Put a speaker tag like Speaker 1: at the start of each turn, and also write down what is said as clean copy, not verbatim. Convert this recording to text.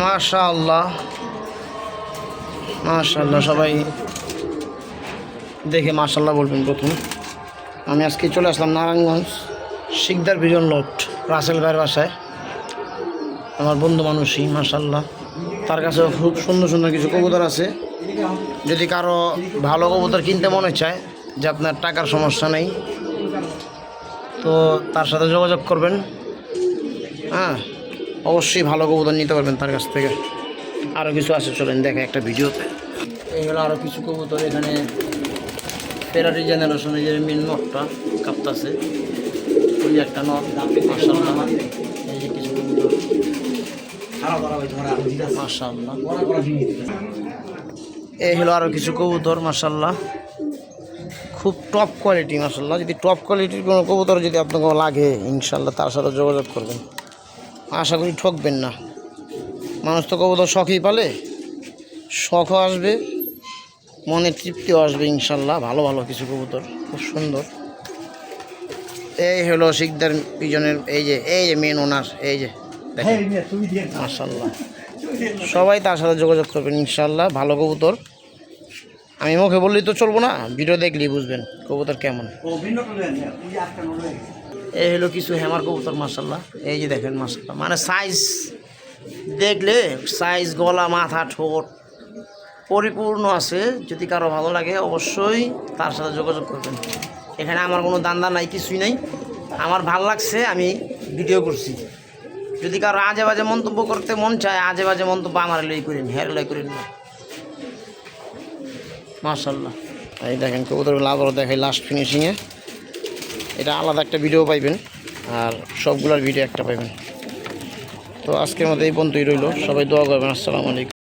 Speaker 1: মাশাআল্লাহ মাশাআল্লাহ, সবাই দেখে মাশাআল্লাহ বলবেন। প্রথম আমি আজকে চলে আসলাম নারায়ণগঞ্জ শিকদার ভিজন লট রাসেল ভাইয়ের বাসায়। আমার বন্ধু মানুষই মাশাআল্লাহ, তার কাছেও খুব সুন্দর সুন্দর কিছু কবুতর আছে। যদি কারো ভালো কবুতর কিনতে মনে চায়, যে আপনার টাকার সমস্যা নেই, তো তার সাথে যোগাযোগ করবেন। হ্যাঁ, অবশ্যই ভালো কবুতর নিতে পারবেন তার কাছ থেকে। আরও কিছু আছে, চলেন দেখে একটা ভিডিওতে। এই হলো আরও কিছু কবুতর। এখানে ফেরারি জেনারেশনের যে মেন নটটা কাঁপতাছে, ওই একটা নট মাশাআল্লাহ। এই যে কিছু কবুতর মাশাআল্লাহ। এই হলো আরও কিছু কবুতর মাশাআল্লাহ, খুব টপ কোয়ালিটি মাশাআল্লাহ। যদি টপ কোয়ালিটির কোনো কবুতর যদি আপনাকে লাগে, ইনশাআল্লাহ তার সাথে যোগাযোগ করবেন। আশা করি ঠকবেন না। মানুষ তো কবুতর শখই পালে, শখও আসবে, মনে তৃপ্তিও আসবে ইনশাআল্লাহ। ভালো ভালো কিছু কবুতর, খুব সুন্দর। এই হলো শিকদার পিজনের এই যে মেন ওনার, এই যে দেখেন মাশাআল্লাহ। সবাই তার সাথে যোগাযোগ করবেন ইনশাআল্লাহ। ভালো কবুতর, আমি মুখে বললেই তো চলবো না, ভিডিও দেখলেই বুঝবেন কবুতর কেমন। এই হলো কিছু হেমার কবুতর মাশাআল্লাহ। এই যে দেখেন মাশাআল্লাহ, মানে সাইজ দেখলে সাইজ, গলা, মাথা, ঠোঁট পরিপূর্ণ আছে। যদি কারো ভালো লাগে অবশ্যই তার সাথে যোগাযোগ করবেন। এখানে আমার কোনো দান্দা নাই, কিছুই নাই। আমার ভাল লাগছে, আমি ভিডিও করছি। যদি কারো আজে বাজে মন্তব্য করতে মন চায়, আজে বাজে মন্তব্য আমার লই করেন, হের লই করেন না মাশাআল্লাহ। এই দেখেন কবুতরগুলো আবারও দেখাই লাস্ট ফিনিশিংয়ে। এটা আলাদা একটা ভিডিও পাইবেন, আর সবগুলোর ভিডিও একটা পাইবেন। তো আজকের মতো এই পর্যন্তই রইল। সবাই দোয়া করবেন। আসসালামু আলাইকুম।